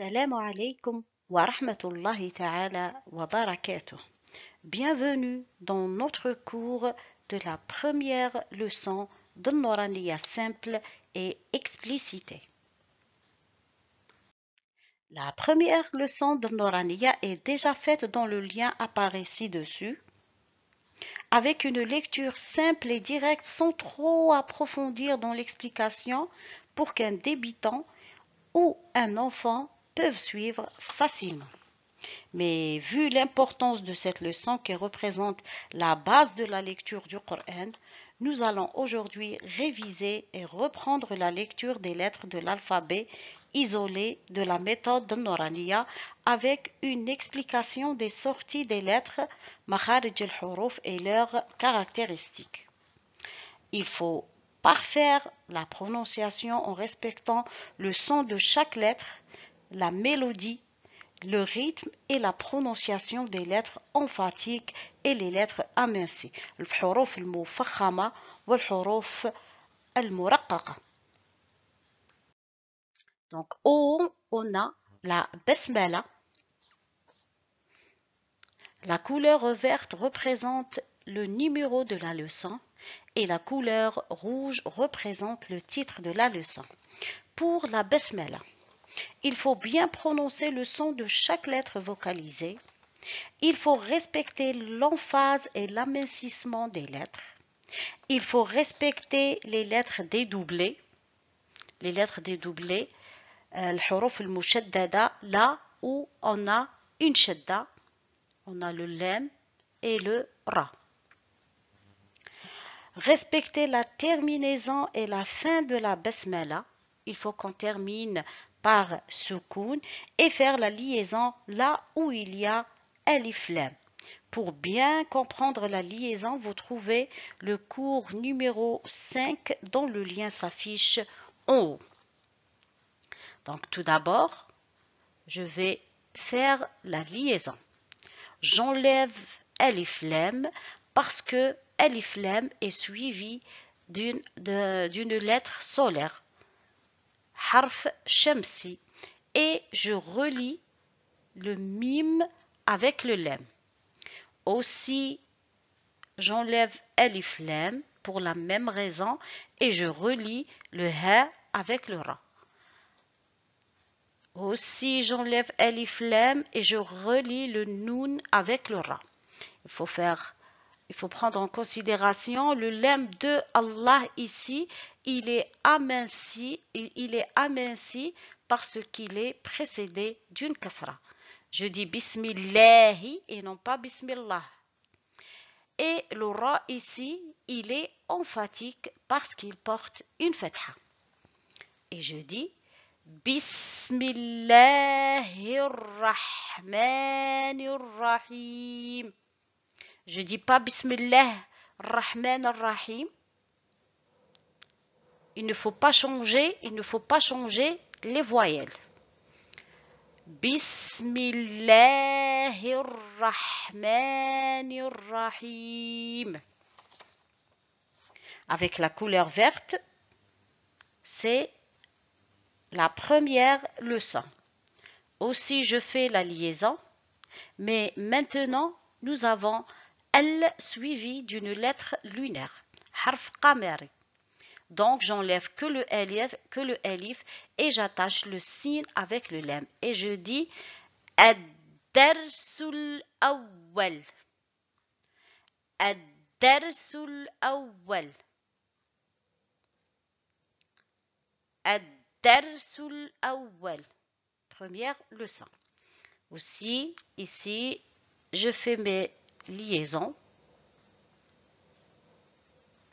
Assalamu alaikum wa rahmatullahi ta'ala wa barakatuh. Bienvenue dans notre cours de la première leçon de Nouraniya simple et explicité. La première leçon de Nouraniya est déjà faite dans le lien apparu ci-dessus, avec une lecture simple et directe sans trop approfondir dans l'explication pour qu'un débutant ou un enfant peuvent suivre facilement. Mais vu l'importance de cette leçon qui représente la base de la lecture du Coran, nous allons aujourd'hui réviser et reprendre la lecture des lettres de l'alphabet isolées de la méthode de Nouraniya avec une explication des sorties des lettres, makharij al-huruf et leurs caractéristiques. Il faut parfaire la prononciation en respectant le son de chaque lettre, la mélodie, le rythme et la prononciation des lettres emphatiques et les lettres amincies. الحروف المفخمة والحروف المرققة. Donc, on a la basmala. La couleur verte représente le numéro de la leçon et la couleur rouge représente le titre de la leçon. Pour la basmala, il faut bien prononcer le son de chaque lettre vocalisée. Il faut respecter l'emphase et l'amincissement des lettres. Il faut respecter les lettres dédoublées. Les lettres dédoublées, الحروف المشددة, là où on a une shadda, on a le lam et le ra. Respecter la terminaison et la fin de la basmala. Il faut qu'on termine par soukoun et faire la liaison là où il y a alif lam. Pour bien comprendre la liaison, vous trouvez le cours numéro 5 dont le lien s'affiche en haut. Donc tout d'abord, je vais faire la liaison. J'enlève alif lam parce que alif lam est suivi d'une lettre solaire, harf shamsi, et je relie le mim avec le lam. Aussi, j'enlève alif lam pour la même raison et je relie le ha avec le ra. Aussi, j'enlève alif lam et je relie le noun avec le ra. Il faut prendre en considération le lam de Allah ici, il est aminci parce qu'il est précédé d'une kasra. Je dis bismillahi et non pas bismillah. Et le ra ici, il est emphatique parce qu'il porte une fatha. Et je dis Bismillahirrahmanirrahim. Je dis pas Bismillah Rahman Rahim. Il ne faut pas changer les voyelles. Bismillahirrahmanirrahim. Avec la couleur verte, c'est la première leçon. Aussi, je fais la liaison, mais maintenant, nous avons L suivi d'une lettre lunaire, harf qamari. Donc, j'enlève que le alif et j'attache le sin avec le lam. Et je dis ad-darsul awwal. Ad-darsul awwal. Ad-darsul awwal. Première leçon. Aussi, ici, je fais mes liaisons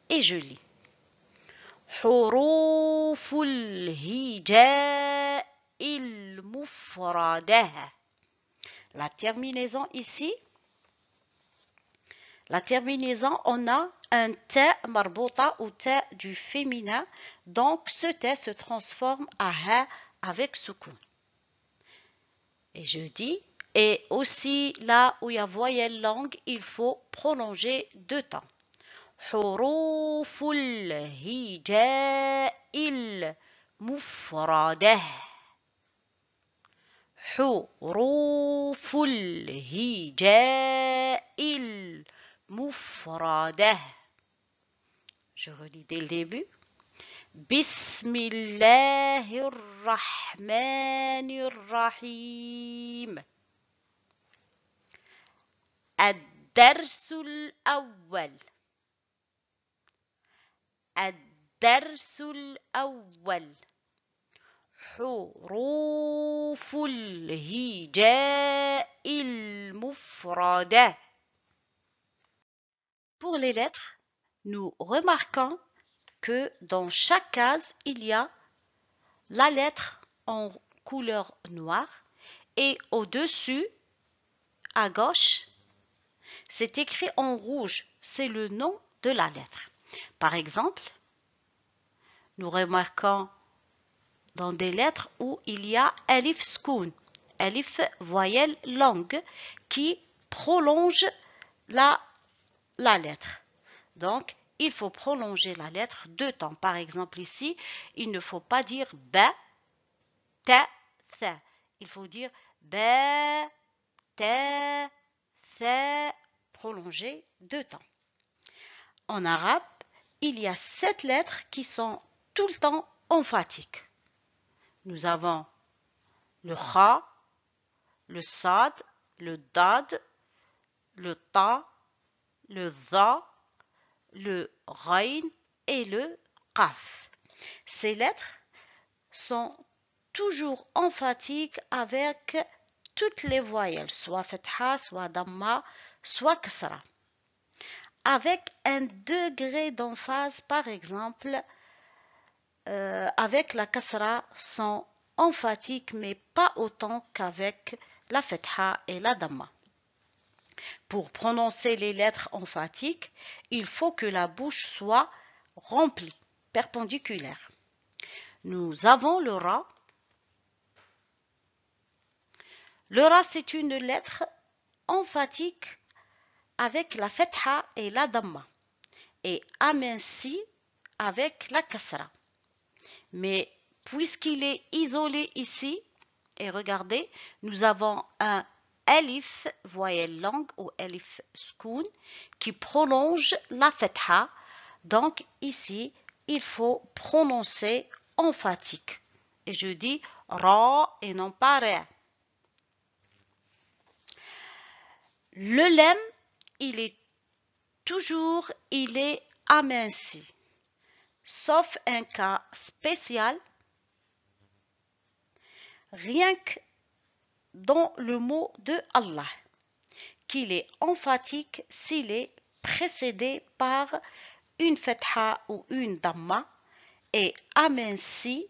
et je lis. حروف الهجاء المفردة. La terminaison ici, on a un ta marbota ou ta du féminin, donc ce ta se transforme à ha avec soukoun. Et je dis, et aussi là où il y a voyelle longue, il faut prolonger 2 temps. حروف الهجاء المفردة. حروف الهجاء المفردة. Je relis dès le début. بسم الله الرحمن الرحيم. الدرس الأول. الدرس الأول. حروف الهجاء المفردة. Pour les lettres, nous remarquons que dans chaque case, il y a la lettre en couleur noire et au-dessus, à gauche, c'est écrit en rouge. C'est le nom de la lettre. Par exemple, nous remarquons dans des lettres où il y a alif skoun, alif voyelle longue qui prolonge la lettre. Donc, il faut prolonger la lettre deux temps. Par exemple, ici, il ne faut pas dire ba, ta, tha. Il faut dire ba, ta, tha, prolonger deux temps. En arabe, il y a 7 lettres qui sont tout le temps emphatiques. Nous avons le kha, le sad, le dad, le ta, le dha, le ghayn et le qaf. Ces lettres sont toujours emphatiques avec toutes les voyelles, soit fatha, soit damma, soit kasra. Avec un degré d'emphase, par exemple, avec la kasra sont emphatiques, mais pas autant qu'avec la fatha et la damma. Pour prononcer les lettres emphatiques, il faut que la bouche soit remplie, perpendiculaire. Nous avons le ra. Le ra, c'est une lettre emphatique avec la fatha et la damma et aminci avec la kasra. Mais puisqu'il est isolé ici, et regardez, nous avons un alif, voyelle longue ou alif skoun, qui prolonge la fatha. Donc ici, il faut prononcer emphatique. Et je dis ra et non pas ra. Le lem, il est aminci. Sauf un cas spécial, rien que dans le mot de Allah, qu'il est emphatique s'il est précédé par une fatha ou une damma et aminci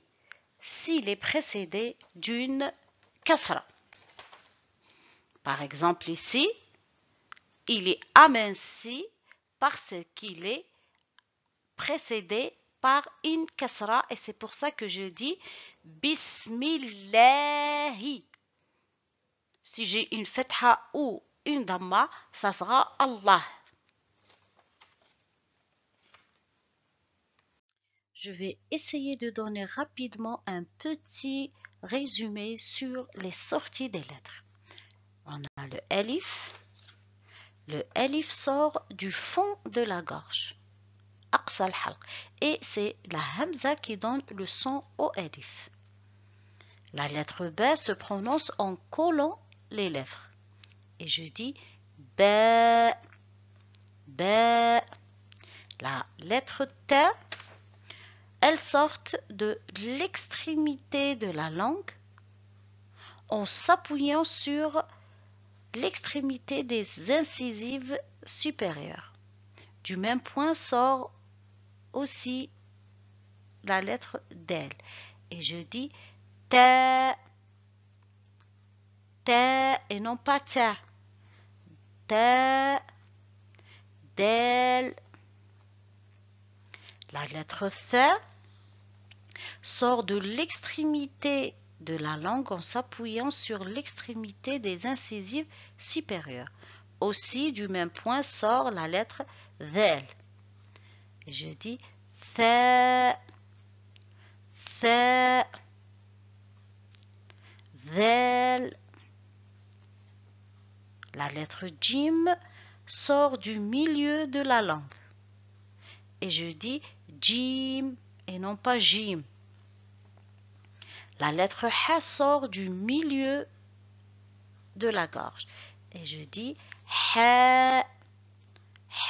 s'il est précédé d'une kasra. Par exemple ici, il est aminci parce qu'il est précédé par une kasra et c'est pour ça que je dis Bismillahi. Si j'ai une fatha ou une damma, ça sera Allah. Je vais essayer de donner rapidement un petit résumé sur les sorties des lettres. On a le alif. Le alif sort du fond de la gorge. Et c'est la hamza qui donne le son au alif. La lettre B se prononce en collant les lèvres. Et je dis ba, ba. La lettre T, elle sort de l'extrémité de la langue en s'appuyant sur l'extrémité des incisives supérieures. Du même point sort aussi la lettre Del. Et je dis ta, ta et non pas ta. Ta, del. La lettre Th sort de l'extrémité de la langue en s'appuyant sur l'extrémité des incisives supérieures. Aussi, du même point sort la lettre Del. Et je dis Tha, Tha, ذال. La lettre jim sort du milieu de la langue. Et je dis jim et non pas jim. La lettre ha sort du milieu de la gorge. Et je dis ha,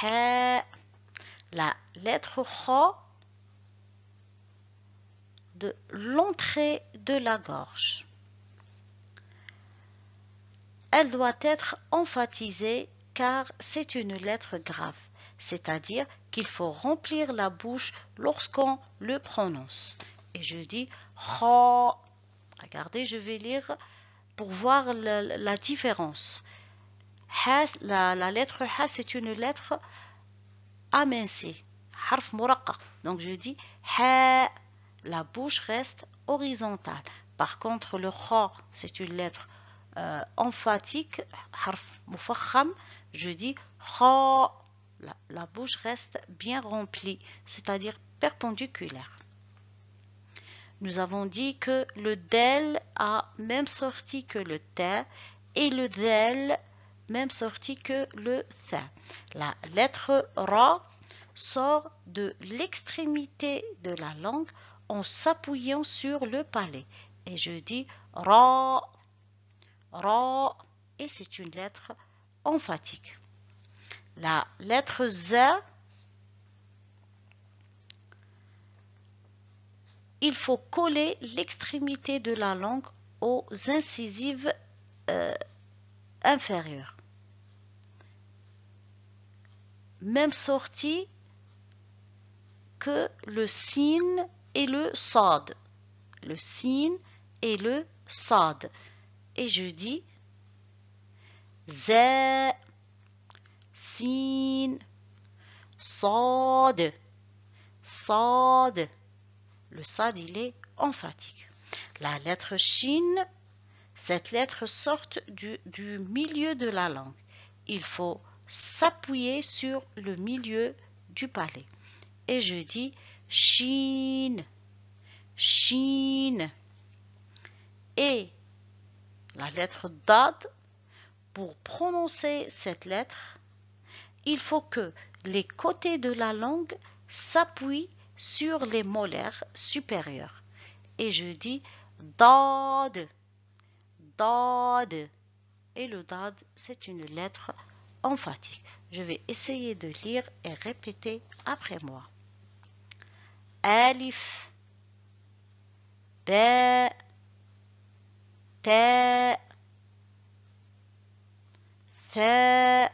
ha. La lettre kha de l'entrée de la gorge. Elle doit être emphatisée car c'est une lettre grave, c'est-à-dire qu'il faut remplir la bouche lorsqu'on le prononce. Et je dis kha. Regardez, je vais lire pour voir la différence. La lettre ha, c'est une lettre amincie, harf muraqqaq. Donc je dis ha, la bouche reste horizontale. Par contre, le kha, c'est une lettre emphatique, harf mufakham. Je dis kha, la bouche reste bien remplie, c'est-à-dire perpendiculaire. Nous avons dit que le del a même sortie que le ta et le del même sortie que le tha. La lettre ra sort de l'extrémité de la langue en s'appuyant sur le palais. Et je dis ra, ra, et c'est une lettre emphatique. La lettre za, il faut coller l'extrémité de la langue aux incisives inférieures. Même sortie que le sin et le sad. Le sin et le sad. Et je dis za, sin, sad, sad. Le sad, il est emphatique. La lettre shin, cette lettre sort du milieu de la langue. Il faut s'appuyer sur le milieu du palais. Et je dis shin, shin. Et la lettre dad, pour prononcer cette lettre, il faut que les côtés de la langue s'appuient sur les molaires supérieurs. Et je dis dad, dad. Et le dad, c'est une lettre emphatique. Je vais essayer de lire et répéter après moi. Alif, ba, ta, tha,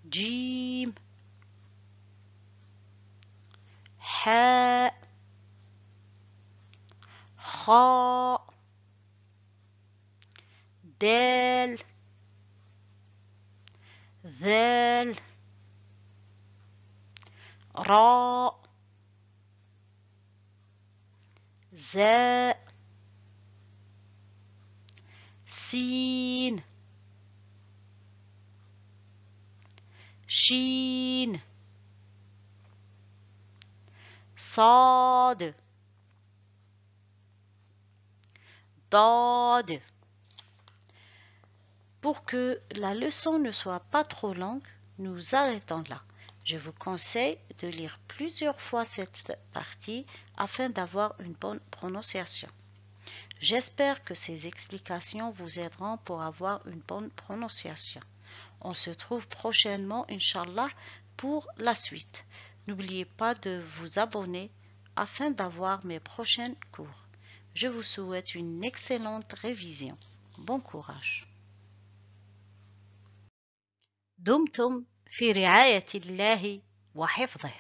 jim, ha, kha, dal, ذال, را, زاء, سين, شين, صاد, ضاد. Pour que la leçon ne soit pas trop longue, nous arrêtons là. Je vous conseille de lire plusieurs fois cette partie afin d'avoir une bonne prononciation. J'espère que ces explications vous aideront pour avoir une bonne prononciation. On se trouve prochainement, Inch'Allah, pour la suite. N'oubliez pas de vous abonner afin d'avoir mes prochains cours. Je vous souhaite une excellente révision. Bon courage. دمتم في رعاية الله وحفظه.